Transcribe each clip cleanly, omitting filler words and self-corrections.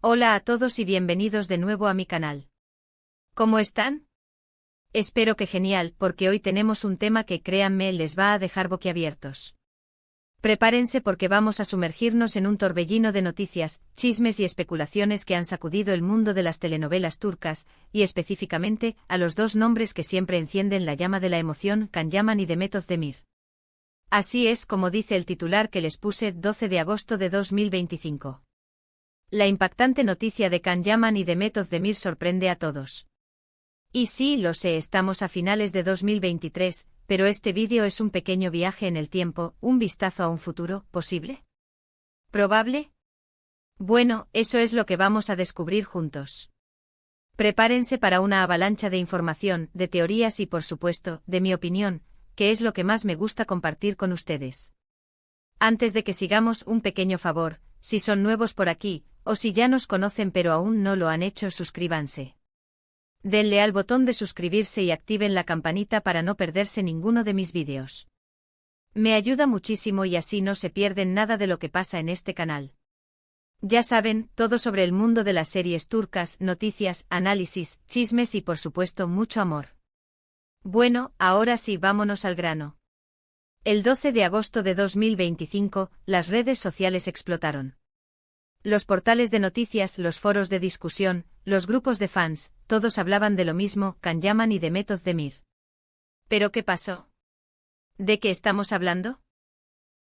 Hola a todos y bienvenidos de nuevo a mi canal. ¿Cómo están? Espero que genial, porque hoy tenemos un tema que créanme les va a dejar boquiabiertos. Prepárense porque vamos a sumergirnos en un torbellino de noticias, chismes y especulaciones que han sacudido el mundo de las telenovelas turcas, y específicamente a los dos nombres que siempre encienden la llama de la emoción, Can Yaman y Demet Özdemir. Así es como dice el titular que les puse 12 de agosto de 2025. La impactante noticia de Can Yaman y Demet Özdemir sorprende a todos. Y sí, lo sé, estamos a finales de 2023, pero este vídeo es un pequeño viaje en el tiempo, un vistazo a un futuro, ¿posible? ¿Probable? Bueno, eso es lo que vamos a descubrir juntos. Prepárense para una avalancha de información, de teorías y por supuesto, de mi opinión, que es lo que más me gusta compartir con ustedes. Antes de que sigamos, un pequeño favor, si son nuevos por aquí, o si ya nos conocen pero aún no lo han hecho, suscríbanse. Denle al botón de suscribirse y activen la campanita para no perderse ninguno de mis vídeos. Me ayuda muchísimo y así no se pierden nada de lo que pasa en este canal. Ya saben, todo sobre el mundo de las series turcas, noticias, análisis, chismes y por supuesto mucho amor. Bueno, ahora sí, vámonos al grano. El 12 de agosto de 2025, las redes sociales explotaron. Los portales de noticias, los foros de discusión, los grupos de fans, todos hablaban de lo mismo, Can Yaman y Demet Özdemir. ¿Pero qué pasó? ¿De qué estamos hablando?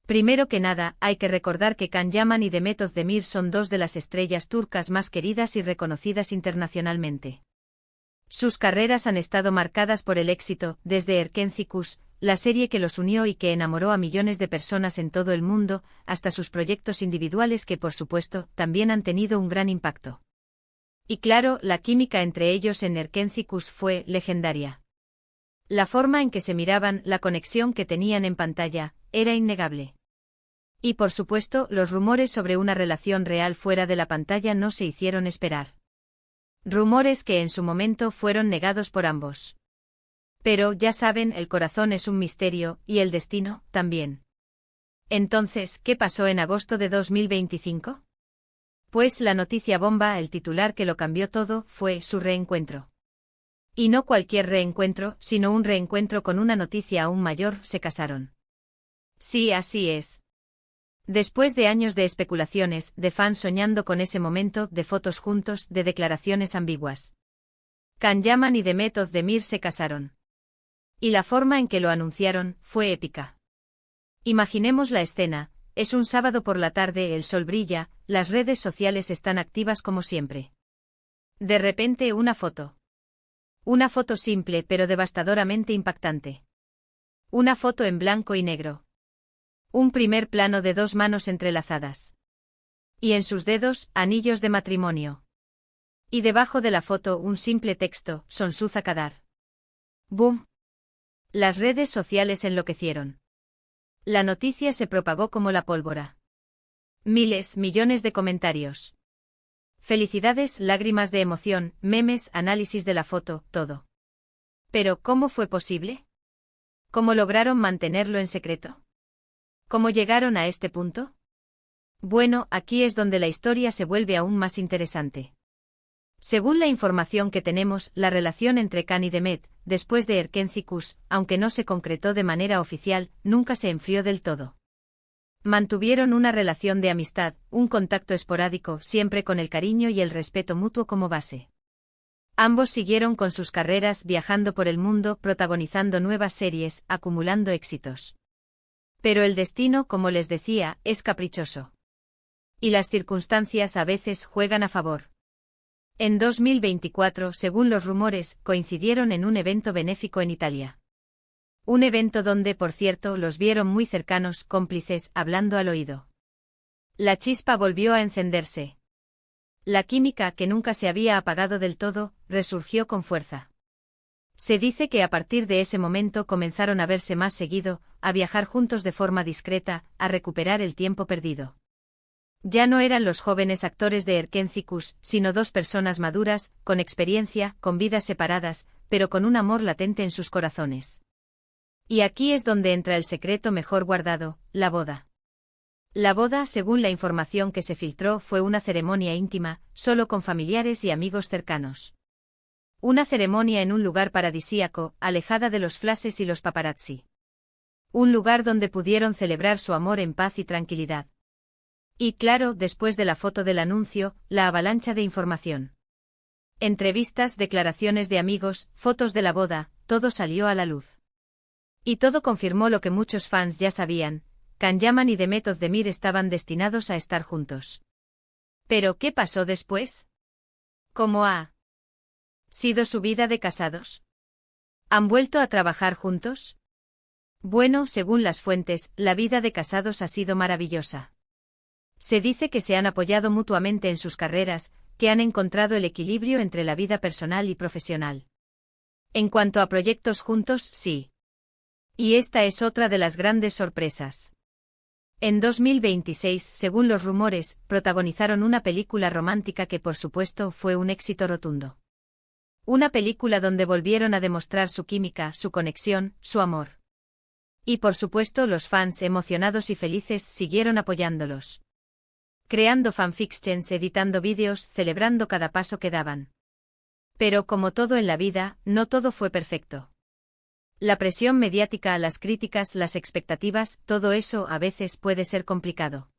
Primero que nada, hay que recordar que Can Yaman y Demet Özdemir son dos de las estrellas turcas más queridas y reconocidas internacionalmente. Sus carreras han estado marcadas por el éxito, desde Erkenci, la serie que los unió y que enamoró a millones de personas en todo el mundo, hasta sus proyectos individuales que por supuesto, también han tenido un gran impacto. Y claro, la química entre ellos en Erkenci fue legendaria. La forma en que se miraban, la conexión que tenían en pantalla, era innegable. Y por supuesto, los rumores sobre una relación real fuera de la pantalla no se hicieron esperar. Rumores que en su momento fueron negados por ambos. Pero, ya saben, el corazón es un misterio, y el destino, también. Entonces, ¿qué pasó en agosto de 2025? Pues la noticia bomba, el titular que lo cambió todo, fue su reencuentro. Y no cualquier reencuentro, sino un reencuentro con una noticia aún mayor, se casaron. Sí, así es. Después de años de especulaciones, de fans soñando con ese momento, de fotos juntos, de declaraciones ambiguas. Can Yaman y Demet Özdemir se casaron. Y la forma en que lo anunciaron, fue épica. Imaginemos la escena, es un sábado por la tarde, el sol brilla, las redes sociales están activas como siempre. De repente una foto. Una foto simple pero devastadoramente impactante. Una foto en blanco y negro. Un primer plano de dos manos entrelazadas. Y en sus dedos, anillos de matrimonio. Y debajo de la foto un simple texto, Sonsuza Kadar. ¡Boom! Las redes sociales enloquecieron. La noticia se propagó como la pólvora. Miles, millones de comentarios. Felicidades, lágrimas de emoción, memes, análisis de la foto, todo. Pero, ¿cómo fue posible? ¿Cómo lograron mantenerlo en secreto? ¿Cómo llegaron a este punto? Bueno, aquí es donde la historia se vuelve aún más interesante. Según la información que tenemos, la relación entre Can y Demet, después de Erkenci, aunque no se concretó de manera oficial, nunca se enfrió del todo. Mantuvieron una relación de amistad, un contacto esporádico, siempre con el cariño y el respeto mutuo como base. Ambos siguieron con sus carreras, viajando por el mundo, protagonizando nuevas series, acumulando éxitos. Pero el destino, como les decía, es caprichoso. Y las circunstancias a veces juegan a favor. En 2024, según los rumores, coincidieron en un evento benéfico en Italia. Un evento donde, por cierto, los vieron muy cercanos, cómplices, hablando al oído. La chispa volvió a encenderse. La química, que nunca se había apagado del todo, resurgió con fuerza. Se dice que a partir de ese momento comenzaron a verse más seguido, a viajar juntos de forma discreta, a recuperar el tiempo perdido. Ya no eran los jóvenes actores de Erkenci, sino dos personas maduras, con experiencia, con vidas separadas, pero con un amor latente en sus corazones. Y aquí es donde entra el secreto mejor guardado, la boda. La boda, según la información que se filtró, fue una ceremonia íntima, solo con familiares y amigos cercanos. Una ceremonia en un lugar paradisíaco, alejada de los flashes y los paparazzi. Un lugar donde pudieron celebrar su amor en paz y tranquilidad. Y claro, después de la foto del anuncio, la avalancha de información. Entrevistas, declaraciones de amigos, fotos de la boda, todo salió a la luz. Y todo confirmó lo que muchos fans ya sabían: Can Yaman y Demet Özdemir estaban destinados a estar juntos. ¿Pero qué pasó después? ¿Cómo ha sido su vida de casados? ¿Han vuelto a trabajar juntos? Bueno, según las fuentes, la vida de casados ha sido maravillosa. Se dice que se han apoyado mutuamente en sus carreras, que han encontrado el equilibrio entre la vida personal y profesional. En cuanto a proyectos juntos, sí. Y esta es otra de las grandes sorpresas. En 2026, según los rumores, protagonizaron una película romántica que por supuesto fue un éxito rotundo. Una película donde volvieron a demostrar su química, su conexión, su amor. Y por supuesto los fans, emocionados y felices, siguieron apoyándolos. Creando fanfictions, editando vídeos, celebrando cada paso que daban. Pero como todo en la vida, no todo fue perfecto. La presión mediática, las críticas, las expectativas, todo eso a veces puede ser complicado.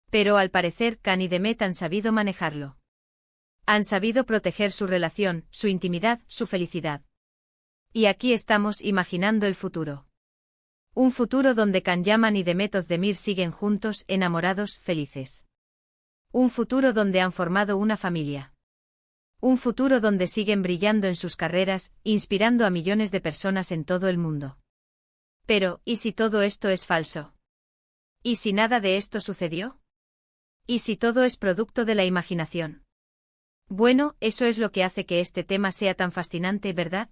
Pero al parecer Can y Demet han sabido manejarlo. Han sabido proteger su relación, su intimidad, su felicidad. Y aquí estamos imaginando el futuro. Un futuro donde Can Yaman y Demet Özdemir siguen juntos, enamorados, felices. Un futuro donde han formado una familia. Un futuro donde siguen brillando en sus carreras, inspirando a millones de personas en todo el mundo. Pero, ¿y si todo esto es falso? ¿Y si nada de esto sucedió? ¿Y si todo es producto de la imaginación? Bueno, eso es lo que hace que este tema sea tan fascinante, ¿verdad?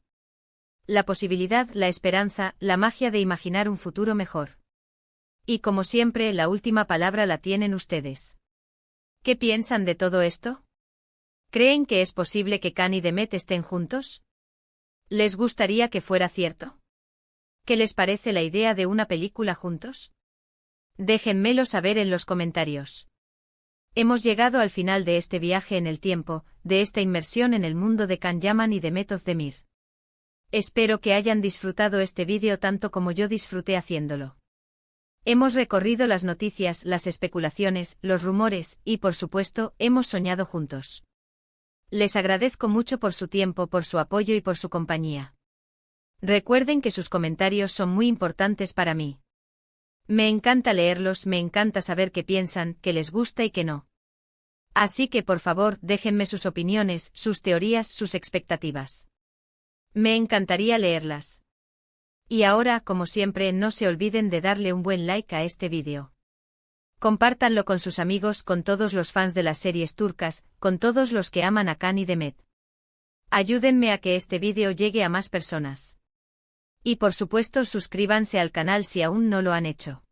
La posibilidad, la esperanza, la magia de imaginar un futuro mejor. Y como siempre, la última palabra la tienen ustedes. ¿Qué piensan de todo esto? ¿Creen que es posible que Can y Demet estén juntos? ¿Les gustaría que fuera cierto? ¿Qué les parece la idea de una película juntos? Déjenmelo saber en los comentarios. Hemos llegado al final de este viaje en el tiempo, de esta inmersión en el mundo de Can Yaman y Demet Özdemir. Espero que hayan disfrutado este vídeo tanto como yo disfruté haciéndolo. Hemos recorrido las noticias, las especulaciones, los rumores, y por supuesto, hemos soñado juntos. Les agradezco mucho por su tiempo, por su apoyo y por su compañía. Recuerden que sus comentarios son muy importantes para mí. Me encanta leerlos, me encanta saber qué piensan, qué les gusta y qué no. Así que por favor, déjenme sus opiniones, sus teorías, sus expectativas. Me encantaría leerlas. Y ahora, como siempre, no se olviden de darle un buen like a este vídeo. Compártanlo con sus amigos, con todos los fans de las series turcas, con todos los que aman a Can y Demet. Ayúdenme a que este vídeo llegue a más personas. Y por supuesto, suscríbanse al canal si aún no lo han hecho.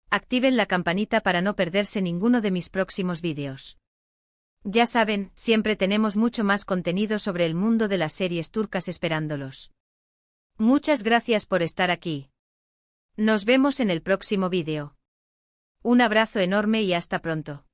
Activen la campanita para no perderse ninguno de mis próximos vídeos. Ya saben, siempre tenemos mucho más contenido sobre el mundo de las series turcas esperándolos. Muchas gracias por estar aquí. Nos vemos en el próximo vídeo. Un abrazo enorme y hasta pronto.